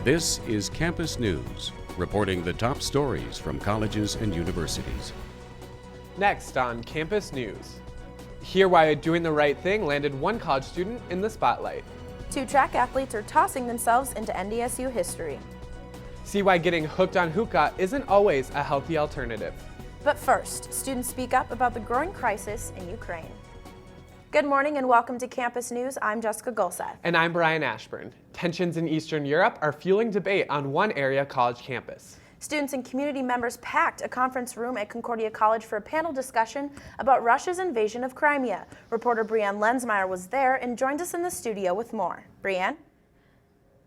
This is Campus News, reporting the top stories from colleges and universities. Next on Campus News. Hear why doing the right thing landed one college student in the spotlight. 2 track athletes are tossing themselves into NDSU history. See why getting hooked on hookah isn't always a healthy alternative. But first, students speak up about the growing crisis in Ukraine. Good morning and welcome to Campus News. I'm Jessica Gulseth. And I'm Brian Ashburn. Tensions in Eastern Europe are fueling debate on one area college campus. Students and community members packed a conference room at Concordia College for a panel discussion about Russia's invasion of Crimea. Reporter Brianne Lensmeyer was there and joined us in the studio with more. Brianne?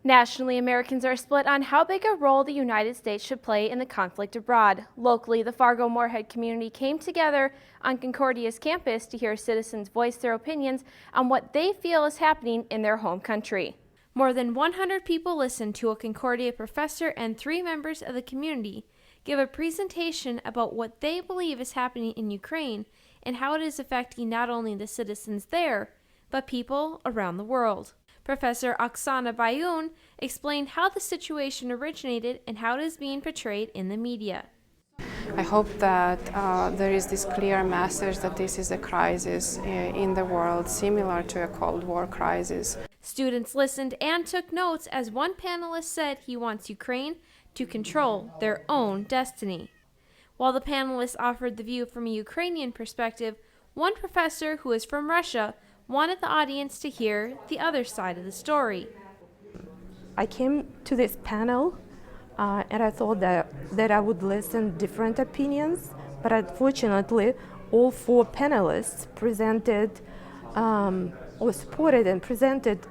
Nationally, Americans are split on how big a role the United States should play in the conflict abroad. Locally, the Fargo-Moorhead community came together on Concordia's campus to hear citizens voice their opinions on what they feel is happening in their home country. More than 100 people listened to a Concordia professor and 3 members of the community give a presentation about what they believe is happening in Ukraine and how it is affecting not only the citizens there, but people around the world. Professor Oksana Bayun explained how the situation originated and how it is being portrayed in the media. I hope that there is this clear message that this is a crisis in the world similar to a Cold War crisis. Students listened and took notes as one panelist said he wants Ukraine to control their own destiny. While the panelists offered the view from a Ukrainian perspective, one professor who is from Russia wanted the audience to hear the other side of the story. I came to this panel and I thought that I would listen different opinions, but unfortunately all 4 panelists presented or supported and presented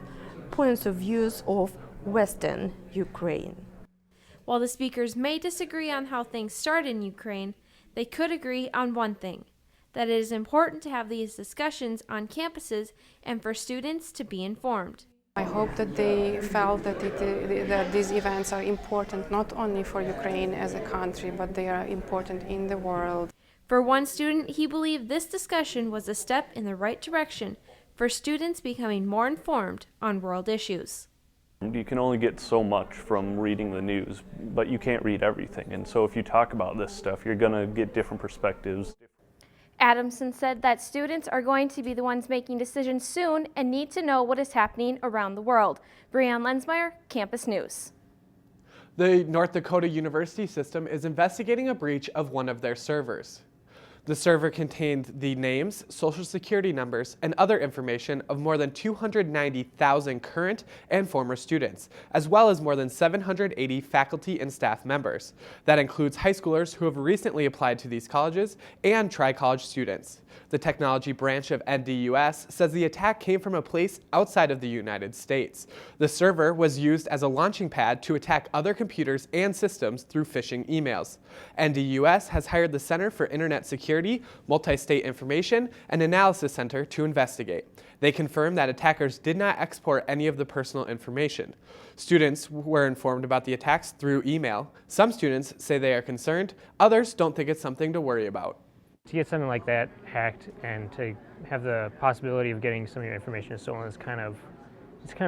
points of views of Western Ukraine. While the speakers may disagree on how things started in Ukraine, they could agree on one thing: that it is important to have these discussions on campuses and for students to be informed. I hope that they felt that these events are important not only for Ukraine as a country, but they are important in the world. For one student, he believed this discussion was a step in the right direction for students becoming more informed on world issues. You can only get so much from reading the news, but you can't read everything. And so if you talk about this stuff, you're going to get different perspectives. Adamson said that students are going to be the ones making decisions soon and need to know what is happening around the world. Brianne Lensmeyer, Campus News. The North Dakota University system is investigating a breach of one of their servers. The server contained the names, social security numbers, and other information of more than 290,000 current and former students, as well as more than 780 faculty and staff members. That includes high schoolers who have recently applied to these colleges and tri-college students. The technology branch of NDUS says the attack came from a place outside of the United States. The server was used as a launching pad to attack other computers and systems through phishing emails. NDUS has hired the Center for Internet Security, Multi-State Information, and Analysis Center to investigate. They confirmed that attackers did not export any of the personal information. Students were informed about the attacks through email. Some students say they are concerned, others don't think it's something to worry about. To get something like that hacked and to have the possibility of getting some of your information stolen is kind of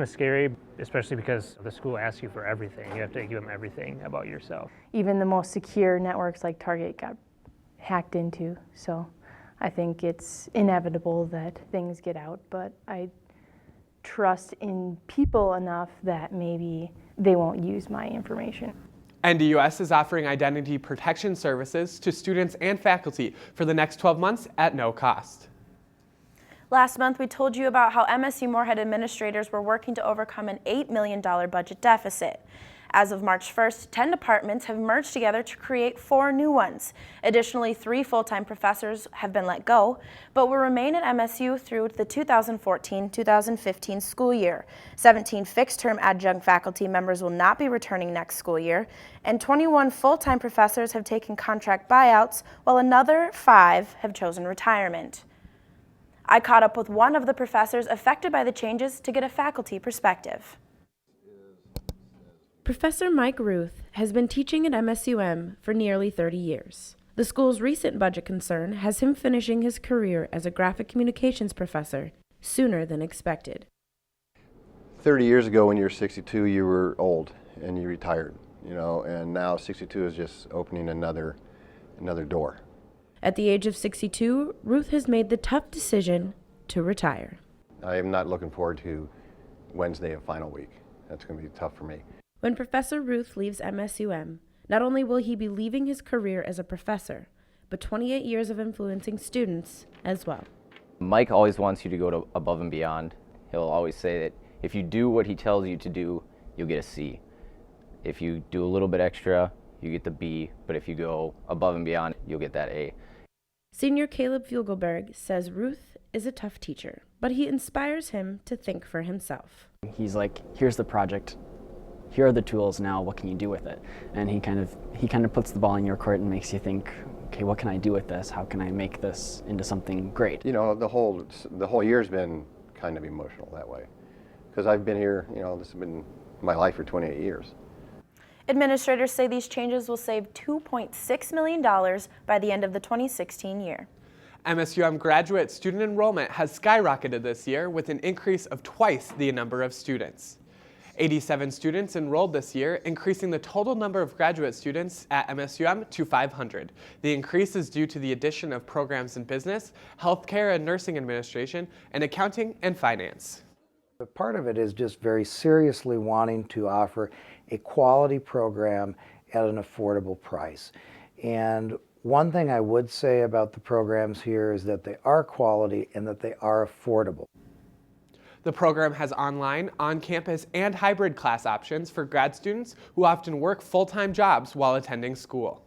scary, especially because the school asks you for everything. You have to give them everything about yourself. Even the most secure networks like Target got hacked into, so I think it's inevitable that things get out, but I trust in people enough that maybe they won't use my information. NDUS is offering identity protection services to students and faculty for the next 12 months at no cost. Last month, we told you about how MSU Moorhead administrators were working to overcome an $8 million budget deficit. As of March 1st, 10 departments have merged together to create 4 new ones. Additionally, 3 full-time professors have been let go, but will remain at MSU through the 2014-2015 school year. 17 fixed-term adjunct faculty members will not be returning next school year, and 21 full-time professors have taken contract buyouts, while another 5 have chosen retirement. I caught up with one of the professors affected by the changes to get a faculty perspective. Professor Mike Ruth has been teaching at MSUM for nearly 30 years. The school's recent budget concern has him finishing his career as a graphic communications professor sooner than expected. 30 years ago when you were 62, you were old, and you retired, you know, and now 62 is just opening another door. At the age of 62, Ruth has made the tough decision to retire. I am not looking forward to Wednesday of final week. That's going to be tough for me. When Professor Ruth leaves MSUM, not only will he be leaving his career as a professor, but 28 years of influencing students as well. Mike always wants you to go above and beyond. He'll always say that if you do what he tells you to do, you'll get a C. If you do a little bit extra, you get the B, but if you go above and beyond, you'll get that A. Senior Caleb Fugelberg says Ruth is a tough teacher, but he inspires him to think for himself. He's like, here's the project, here are the tools, now what can you do with it? And he kind of puts the ball in your court and makes you think, okay, what can I do with this? How can I make this into something great? You know, the whole year's been kind of emotional that way, because I've been here, you know, this has been my life for 28 years. Administrators say these changes will save $2.6 million by the end of the 2016 year. MSUM graduate student enrollment has skyrocketed this year with an increase of twice the number of students. 87 students enrolled this year, increasing the total number of graduate students at MSUM to 500. The increase is due to the addition of programs in business, healthcare and nursing administration, and accounting and finance. Part of it is just very seriously wanting to offer a quality program at an affordable price. And one thing I would say about the programs here is that they are quality and that they are affordable. The program has online, on-campus, and hybrid class options for grad students who often work full-time jobs while attending school.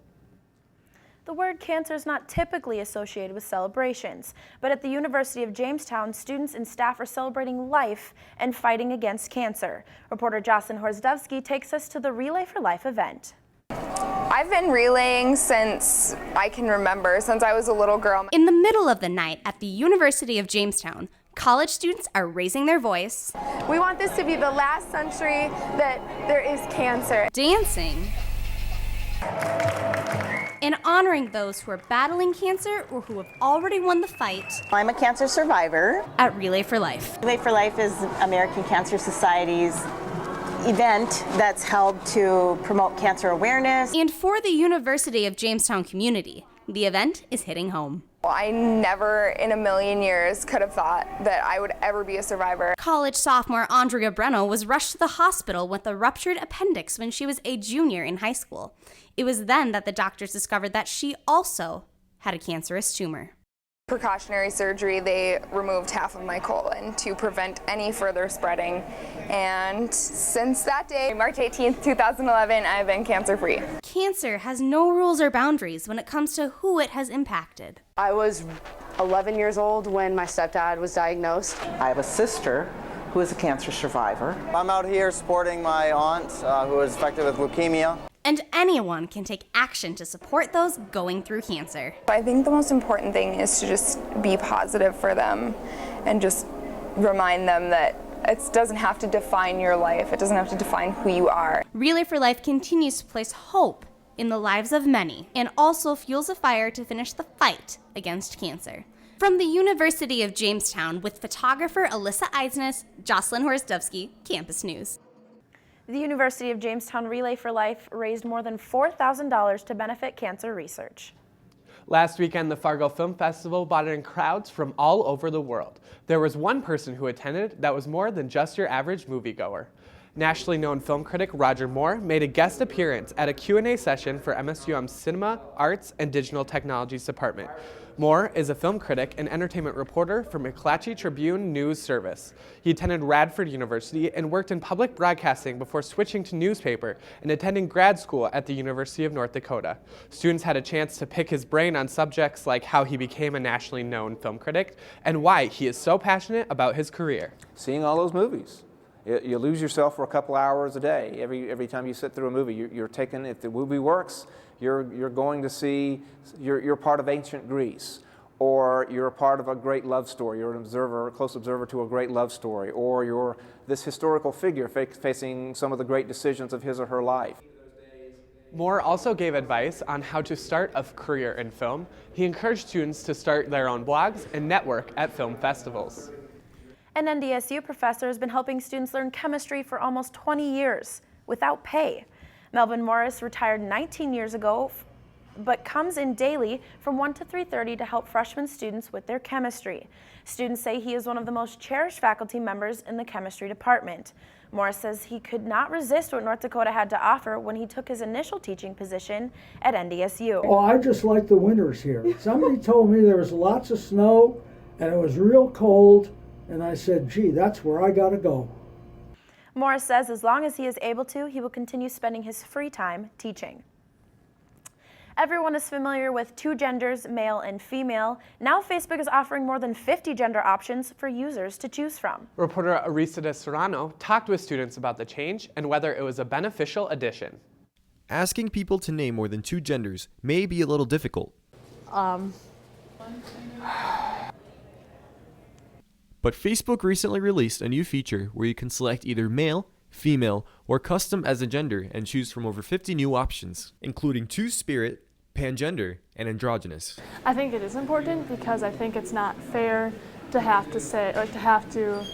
The word cancer is not typically associated with celebrations, but at the University of Jamestown, students and staff are celebrating life and fighting against cancer. Reporter Jocelyn Horsdowski takes us to the Relay for Life event. I've been relaying since I can remember, since I was a little girl. In the middle of the night at the University of Jamestown, college students are raising their voice. We want this to be the last century that there is cancer. Dancing. And honoring those who are battling cancer or who have already won the fight. I'm a cancer survivor. At Relay for Life. Relay for Life is American Cancer Society's event that's held to promote cancer awareness. And for the University of Jamestown community, the event is hitting home. I never in a million years could have thought that I would ever be a survivor. College sophomore Andrea Breno was rushed to the hospital with a ruptured appendix when she was a junior in high school. It was then that the doctors discovered that she also had a cancerous tumor. Precautionary surgery, they removed half of my colon to prevent any further spreading. And since that day, March 18th, 2011, I've been cancer-free. Cancer has no rules or boundaries when it comes to who it has impacted. I was 11 years old when my stepdad was diagnosed. I have a sister who is a cancer survivor. I'm out here supporting my aunt who is affected with leukemia. And anyone can take action to support those going through cancer. I think the most important thing is to just be positive for them and just remind them that it doesn't have to define your life. It doesn't have to define who you are. Relay for Life continues to place hope in the lives of many and also fuels a fire to finish the fight against cancer. From the University of Jamestown with photographer Alyssa Eisnes, Jocelyn Horsdowski, Campus News. The University of Jamestown Relay for Life raised more than $4,000 to benefit cancer research. Last weekend, the Fargo Film Festival brought in crowds from all over the world. There was one person who attended that was more than just your average moviegoer. Nationally known film critic Roger Moore made a guest appearance at a Q&A session for MSUM's Cinema, Arts, and Digital Technologies Department. Moore is a film critic and entertainment reporter for McClatchy Tribune News Service. He attended Radford University and worked in public broadcasting before switching to newspaper and attending grad school at the University of North Dakota. Students had a chance to pick his brain on subjects like how he became a nationally known film critic and why he is so passionate about his career. Seeing all those movies. You lose yourself for a couple hours a day. Every time you sit through a movie, you're taken, if the movie works, you're going to see, you're part of ancient Greece, or you're a part of a great love story. You're an observer, a close observer to a great love story, or you're this historical figure facing some of the great decisions of his or her life. Moore also gave advice on how to start a career in film. He encouraged students to start their own blogs and network at film festivals. An NDSU professor has been helping students learn chemistry for almost 20 years. without pay. Melvin Morris retired 19 years ago, but comes in daily from 1 to 3:30 to help freshman students with their chemistry. Students say he is one of the most cherished faculty members in the chemistry department. Morris says he could not resist what North Dakota had to offer when he took his initial teaching position at NDSU. Oh, I just like the winters here. Somebody told me there was lots of snow and it was real cold, and I said, gee, that's where I gotta go. Morris says as long as he is able to, he will continue spending his free time teaching. Everyone is familiar with two genders, male and female. Now Facebook is offering more than 50 gender options for users to choose from. Reporter Arista Serrano talked with students about the change and whether it was a beneficial addition. Asking people to name more than two genders may be a little difficult. But Facebook recently released a new feature where you can select either male, female, or custom as a gender and choose from over 50 new options, including two-spirit, pangender, and androgynous. I think it is important because I think it's not fair to have to say, like to have to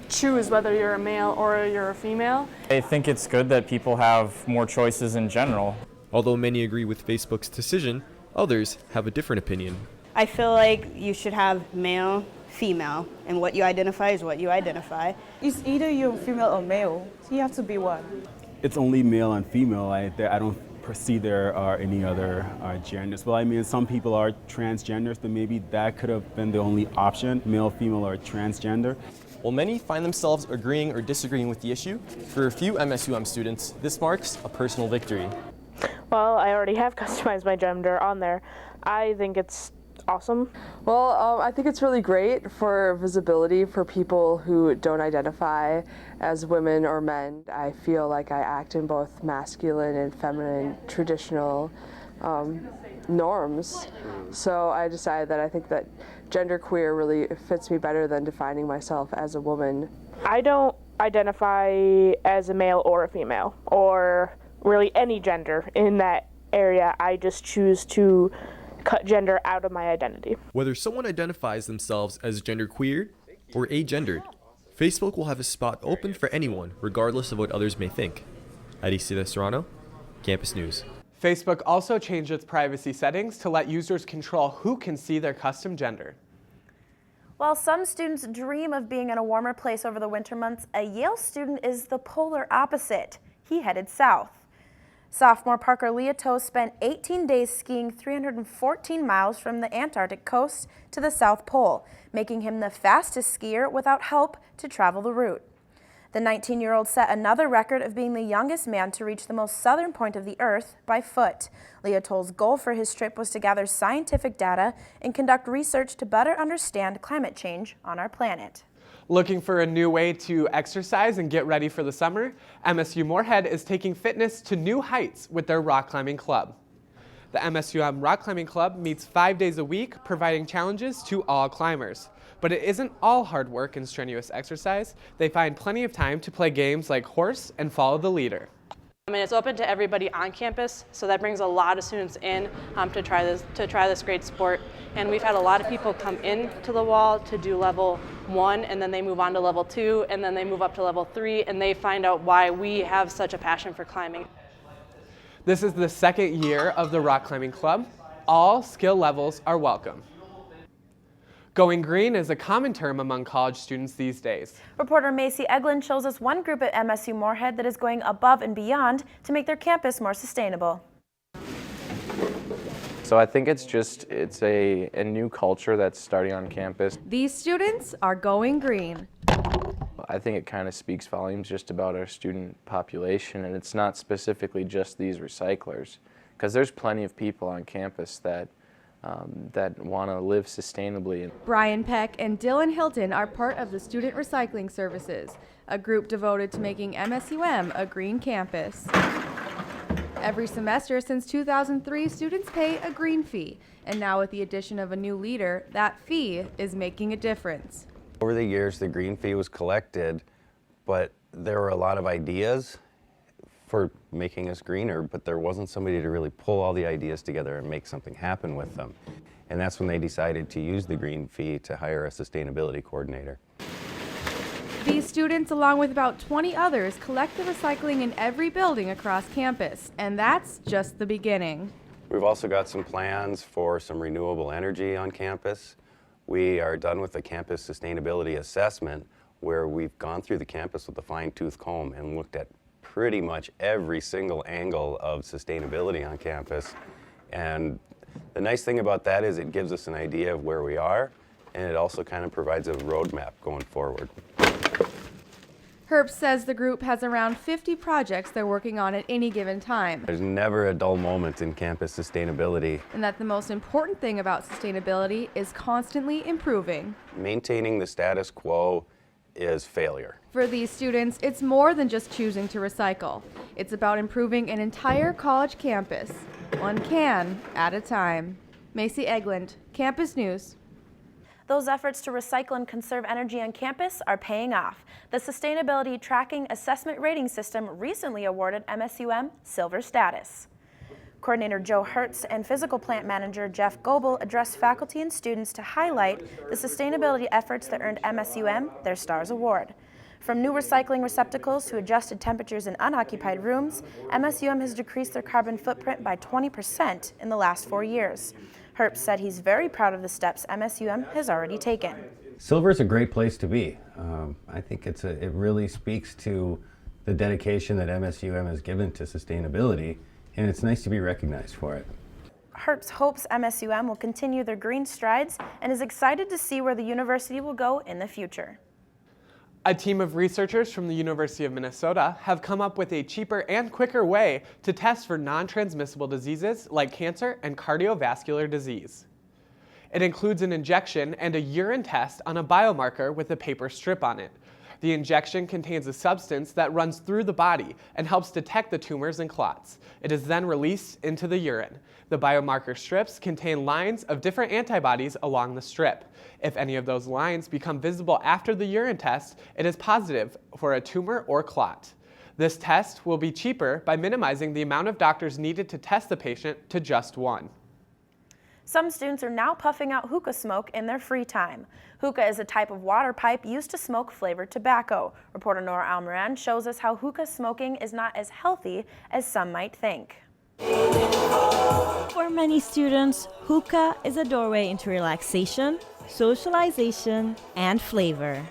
choose whether you're a male or you're a female. I think it's good that people have more choices in general. Although many agree with Facebook's decision, others have a different opinion. I feel like you should have male, female, and what you identify is what you identify. It's either you're female or male. You have to be one. It's only male and female. I don't see there are any other genders. Well, I mean, some people are transgenders, but maybe that could have been the only option, male, female, or transgender. While many find themselves agreeing or disagreeing with the issue, for a few MSUM students, this marks a personal victory. Well, I already have customized my gender on there. I think it's awesome. Well, I think it's really great for visibility for people who don't identify as women or men. I feel like I act in both masculine and feminine traditional norms. So I decided that I think that genderqueer really fits me better than defining myself as a woman. I don't identify as a male or a female, or really any gender in that area. I just choose to cut gender out of my identity. Whether someone identifies themselves as genderqueer or agendered, Facebook will have a spot open for anyone, regardless of what others may think. Arista Serrano, Campus News. Facebook also changed its privacy settings to let users control who can see their custom gender. While some students dream of being in a warmer place over the winter months, a Yale student is the polar opposite. He headed south. Sophomore Parker Leotos spent 18 days skiing 314 miles from the Antarctic coast to the South Pole, making him the fastest skier without help to travel the route. The 19-year-old set another record of being the youngest man to reach the most southern point of the Earth by foot. Leotos' goal for his trip was to gather scientific data and conduct research to better understand climate change on our planet. Looking for a new way to exercise and get ready for the summer? MSU Moorhead is taking fitness to new heights with their rock climbing club. The MSUM Rock Climbing Club meets 5 days a week, providing challenges to all climbers. But it isn't all hard work and strenuous exercise. They find plenty of time to play games like horse and follow the leader. I mean, it's open to everybody on campus, so that brings a lot of students in to try this great sport. And we've had a lot of people come in to the wall to do level 1, and then they move on to level 2, and then they move up to level 3, and they find out why we have such a passion for climbing. This is the second year of the Rock Climbing Club. All skill levels are welcome. Going green is a common term among college students these days. Reporter Macy Eglin shows us one group at MSU Moorhead that is going above and beyond to make their campus more sustainable. So I think it's a new culture that's starting on campus. These students are going green. I think it kind of speaks volumes just about our student population, and it's not specifically just these recyclers, because there's plenty of people on campus that want to live sustainably. Brian Peck and Dylan Hilton are part of the Student Recycling Services, a group devoted to making MSUM a green campus. Every semester since 2003, students pay a green fee, and now with the addition of a new leader, that fee is making a difference. Over the years, the green fee was collected, but there were a lot of ideas for making us greener, but there wasn't somebody to really pull all the ideas together and make something happen with them. And that's when they decided to use the green fee to hire a sustainability coordinator. These students, along with about 20 others, collect the recycling in every building across campus, and that's just the beginning. We've also got some plans for some renewable energy on campus. We are done with the campus sustainability assessment, where we've gone through the campus with a fine-tooth comb and looked at pretty much every single angle of sustainability on campus. And the nice thing about that is it gives us an idea of where we are, and it also kind of provides a roadmap going forward. Herbst says the group has around 50 projects they're working on at any given time, There's never a dull moment in campus sustainability. and that the most important thing about sustainability is constantly improving. Maintaining the status quo is failure. For these students, it's more than just choosing to recycle. It's about improving an entire college campus, one can at a time. Macy Egland, Campus News. Those efforts to recycle and conserve energy on campus are paying off. The Sustainability Tracking Assessment Rating System recently awarded MSUM silver status. Coordinator Joe Hertz and Physical Plant Manager Jeff Goebel addressed faculty and students to highlight the sustainability efforts that earned MSUM their STARS Award. From new recycling receptacles to adjusted temperatures in unoccupied rooms, MSUM has decreased their carbon footprint by 20% in the last 4 years. Herbst said he's very proud of the steps MSUM has already taken. Silver is a great place to be. I think it really speaks to the dedication that MSUM has given to sustainability, and it's nice to be recognized for it. Herbst hopes MSUM will continue their green strides and is excited to see where the university will go in the future. A team of researchers from the University of Minnesota have come up with a cheaper and quicker way to test for non-transmissible diseases like cancer and cardiovascular disease. It includes an injection and a urine test on a biomarker with a paper strip on it. The injection contains a substance that runs through the body and helps detect the tumors and clots. It is then released into the urine. The biomarker strips contain lines of different antibodies along the strip. If any of those lines become visible after the urine test, it is positive for a tumor or clot. This test will be cheaper by minimizing the amount of doctors needed to test the patient to just one. Some students are now puffing out hookah smoke in their free time. Hookah is a type of water pipe used to smoke flavored tobacco. Reporter Nora Almoran shows us how hookah smoking is not as healthy as some might think. For many students, hookah is a doorway into relaxation, socialization, and flavor.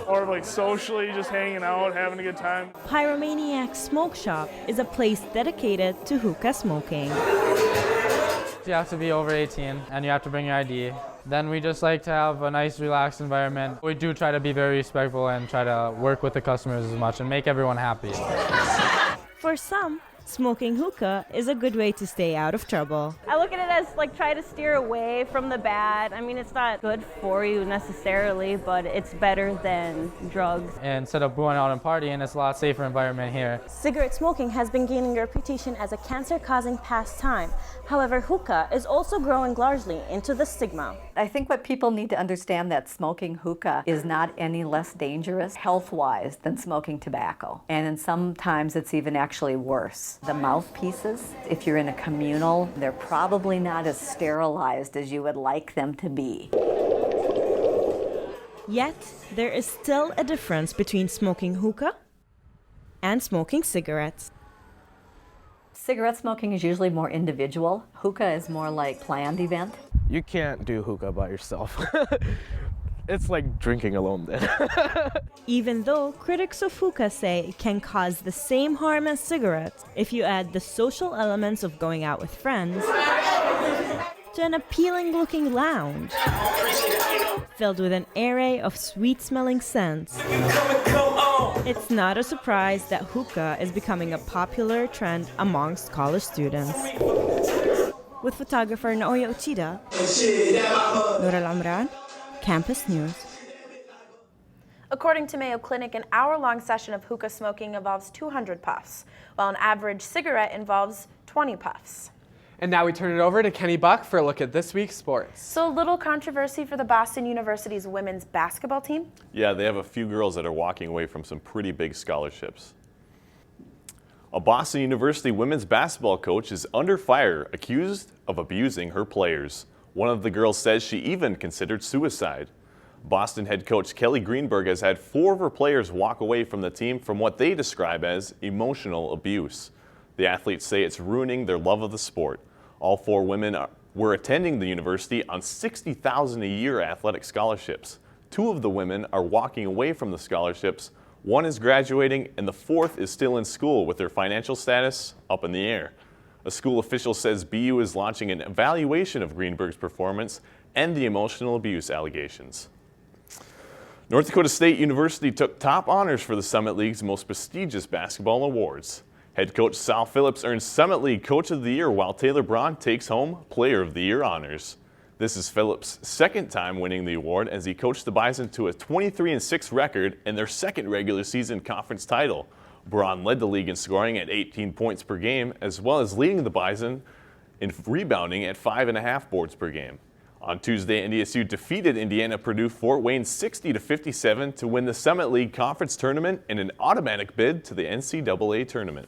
Or like socially just hanging out, having a good time. Pyromaniac Smoke Shop is a place dedicated to hookah smoking. You have to be over 18 and you have to bring your ID. Then we just like to have a nice relaxed environment. We do try to be very respectful and try to work with the customers as much and make everyone happy. For some, smoking hookah is a good way to stay out of trouble. I look at it as like try to steer away from the bad. I mean, it's not good for you necessarily, but it's better than drugs. And instead of going out and partying, it's a lot safer environment here. Cigarette smoking has been gaining a reputation as a cancer-causing pastime. However, hookah is also growing largely into the stigma. I think what people need to understand that smoking hookah is not any less dangerous health-wise than smoking tobacco. And sometimes it's even actually worse. The mouthpieces, if you're in a communal, they're probably not as sterilized as you would like them to be. Yet, there is still a difference between smoking hookah and smoking cigarettes. Cigarette smoking is usually more individual. Hookah is more like planned event. You can't do hookah by yourself. It's like drinking alone then. Even though critics of hookah say it can cause the same harm as cigarettes if you add the social elements of going out with friends to an appealing-looking lounge filled with an array of sweet-smelling scents. It's not a surprise that hookah is becoming a popular trend amongst college students. With photographer Naoya Uchida, Nora Almoran, Campus News. According to Mayo Clinic, an hour-long session of hookah smoking involves 200 puffs, while an average cigarette involves 20 puffs. And now we turn it over to Kenny Buck for a look at this week's sports. So a little controversy for the Boston University's women's basketball team? Yeah, they have a few girls that are walking away from some pretty big scholarships. A Boston University women's basketball coach is under fire, accused of abusing her players. One of the girls says she even considered suicide. Boston head coach Kelly Greenberg has had 4 of her players walk away from the team from what they describe as emotional abuse. The athletes say it's ruining their love of the sport. All 4 women were attending the university on $60,000 a year athletic scholarships. 2 of the women are walking away from the scholarships. 1 is graduating, and the 4th is still in school with their financial status up in the air. A school official says BU is launching an evaluation of Greenberg's performance and the emotional abuse allegations. North Dakota State University took top honors for the Summit League's most prestigious basketball awards. Head coach Sal Phillips earned Summit League Coach of the Year, while Taylor Braun takes home Player of the Year honors. This is Phillips' 2nd time winning the award as he coached the Bison to a 23-6 record and their 2nd regular season conference title. Braun led the league in scoring at 18 points per game, as well as leading the Bison in rebounding at 5.5 boards per game. On Tuesday, NDSU defeated Indiana Purdue Fort Wayne 60-57 to win the Summit League Conference Tournament and an automatic bid to the NCAA tournament.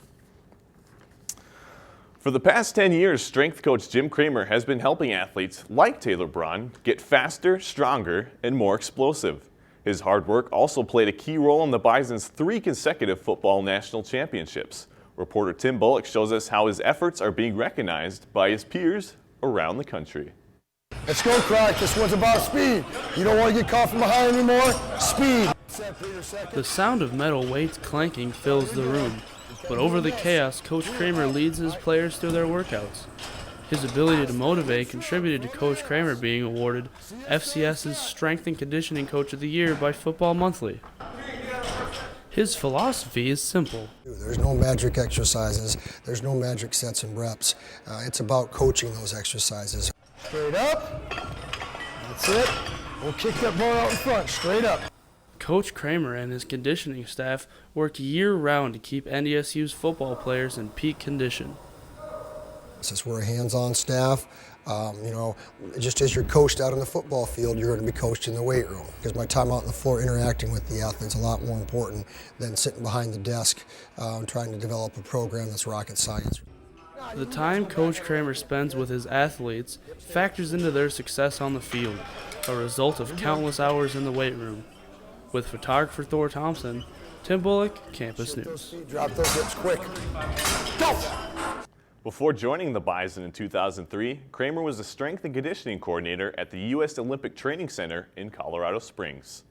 For the past 10 years, strength coach Jim Kramer has been helping athletes like Taylor Braun get faster, stronger, and more explosive. His hard work also played a key role in the Bison's 3 consecutive football national championships. Reporter Tim Bullock shows us how his efforts are being recognized by his peers around the country. Let's go, Croc. This one's about speed. You don't want to get caught from behind anymore. Speed. The sound of metal weights clanking fills the room, but over the chaos, Coach Kramer leads his players through their workouts. His ability to motivate contributed to Coach Kramer being awarded FCS's Strength and Conditioning Coach of the Year by Football Monthly. His philosophy is simple. There's no magic exercises. There's no magic sets and reps. It's about coaching those exercises. Straight up. That's it. We'll kick that ball out in front. Straight up. Coach Kramer and his conditioning staff work year-round to keep NDSU's football players in peak condition. Since we're a hands-on staff, just as you're coached out on the football field, you're going to be coached in the weight room. Because my time out on the floor interacting with the athletes is a lot more important than sitting behind the desk trying to develop a program that's rocket science. The time Coach Kramer spends with his athletes factors into their success on the field, a result of countless hours in the weight room. With photographer Thor Thompson, Tim Bullock, Campus News. Drop those hips quick. Go! Before joining the Bison in 2003, Kramer was the strength and conditioning coordinator at the U.S. Olympic Training Center in Colorado Springs.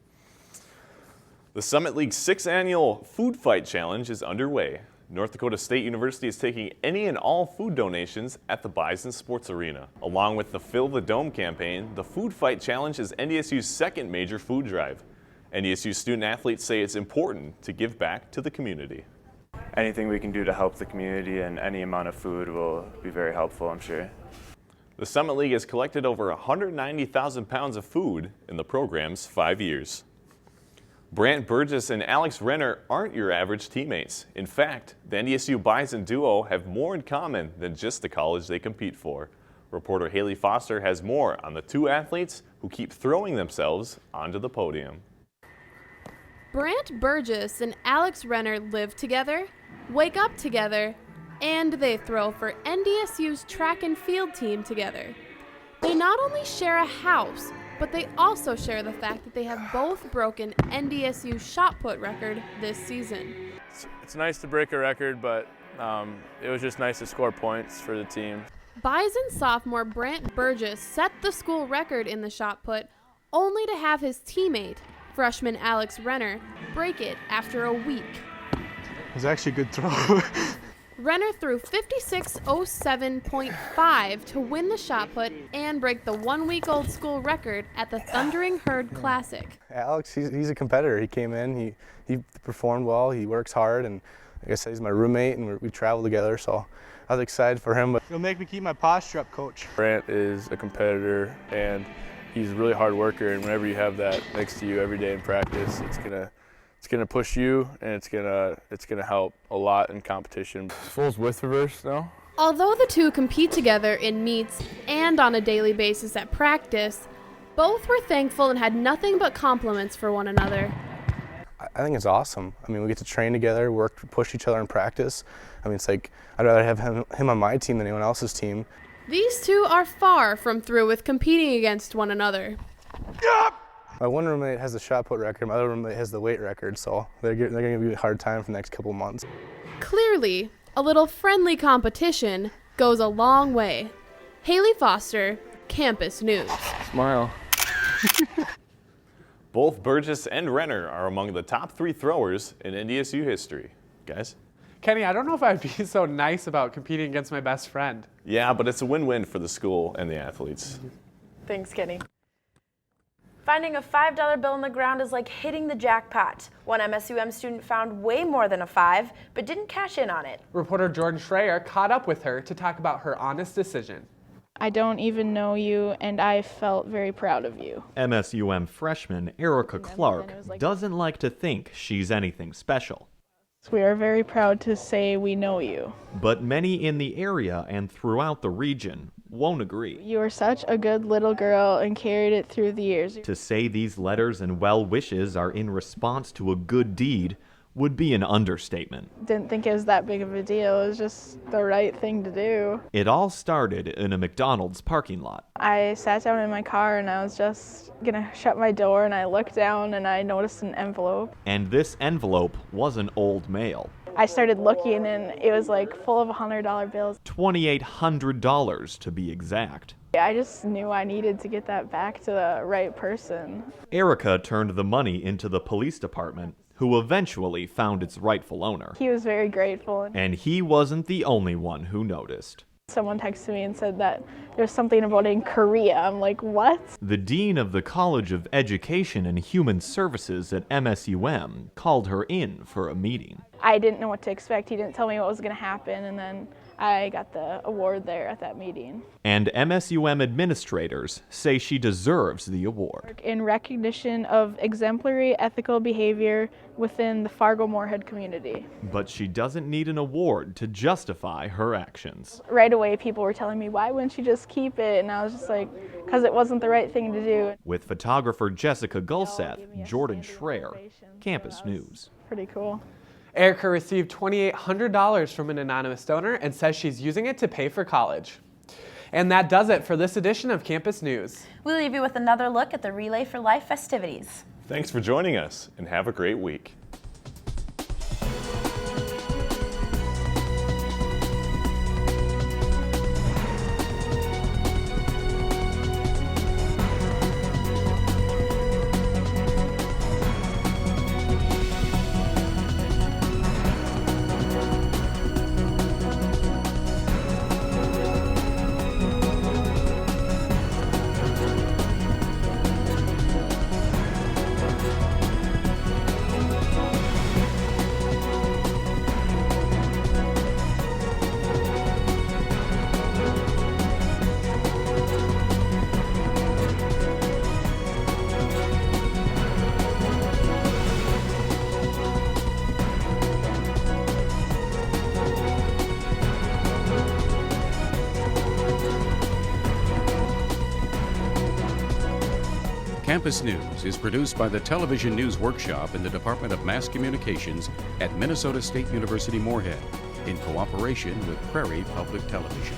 The Summit League's 6th annual Food Fight Challenge is underway. North Dakota State University is taking any and all food donations at the Bison Sports Arena. Along with the Fill the Dome campaign, the Food Fight Challenge is NDSU's 2nd major food drive. NDSU student athletes say it's important to give back to the community. Anything we can do to help the community and any amount of food will be very helpful, I'm sure. The Summit League has collected over 190,000 pounds of food in the program's 5 years. Brant Burgess and Alex Renner aren't your average teammates. In fact, the NDSU Bison duo have more in common than just the college they compete for. Reporter Haley Foster has more on the 2 athletes who keep throwing themselves onto the podium. Brant Burgess and Alex Renner live together, wake up together, and they throw for NDSU's track and field team together. They not only share a house, but they also share the fact that they have both broken NDSU's shot put record this season. It's nice to break a record, but it was just nice to score points for the team. Bison sophomore Brant Burgess set the school record in the shot put, only to have his teammate, freshman Alex Renner, break it after a week. It was actually a good throw. Renner threw 56.07.5 to win the shot put and break the 1-week-old school record at the Thundering Herd Classic. Alex, he's a competitor. He came in, he performed well, he works hard, and like I said, he's my roommate, and we travel together, so I was excited for him. But it'll make me keep my posture up, Coach. Brant is a competitor, and he's a really hard worker, and whenever you have that next to you every day in practice, it's gonna push you, and it's gonna help a lot in competition. Full's with reverse now. Although the two compete together in meets and on a daily basis at practice, both were thankful and had nothing but compliments for one another. I think it's awesome. I mean, we get to train together, push each other in practice. I mean, it's like I'd rather have him on my team than anyone else's team. These two are far from through with competing against one another. My one roommate has the shot put record, my other roommate has the weight record, so they're going to give me a hard time for the next couple months. Clearly, a little friendly competition goes a long way. Haley Foster, Campus News. Smile. Both Burgess and Renner are among the top 3 throwers in NDSU history. Guys? Kenny, I don't know if I'd be so nice about competing against my best friend. Yeah, but it's a win-win for the school and the athletes. Thanks, Kenny. Finding a $5 bill on the ground is like hitting the jackpot. One MSUM student found way more than a 5, but didn't cash in on it. Reporter Jordan Schreier caught up with her to talk about her honest decision. I don't even know you, and I felt very proud of you. MSUM freshman Erica Clark doesn't like to think she's anything special. We are very proud to say we know you. But many in the area and throughout the region won't agree. You are such a good little girl and carried it through the years. To say these letters and well wishes are in response to a good deed would be an understatement. Didn't think it was that big of a deal. It was just the right thing to do. It all started in a McDonald's parking lot. I sat down in my car and I was just gonna shut my door, and I looked down and I noticed an envelope. And this envelope was an old mail. I started looking and it was like full of $100 bills. $2,800 to be exact. I just knew I needed to get that back to the right person. Erica turned the money into the police department, who eventually found its rightful owner. He was very grateful. And he wasn't the only one who noticed. Someone texted me and said that there's something about it in Korea. I'm like, what? The dean of the College of Education and Human Services at MSUM called her in for a meeting. I didn't know what to expect. He didn't tell me what was going to happen, and then I got the award there at that meeting. And MSUM administrators say she deserves the award. In recognition of exemplary ethical behavior within the Fargo-Moorhead community. But she doesn't need an award to justify her actions. Right away, people were telling me, why wouldn't you just keep it? And I was just like, because it wasn't the right thing to do. With photographer Jessica Gulseth, Jordan Schreier, Campus News. Pretty cool. Erica received $2,800 from an anonymous donor and says she's using it to pay for college. And that does it for this edition of Campus News. We'll leave you with another look at the Relay for Life festivities. Thanks for joining us, and have a great week. Campus News is produced by the Television News Workshop in the Department of Mass Communications at Minnesota State University Moorhead in cooperation with Prairie Public Television.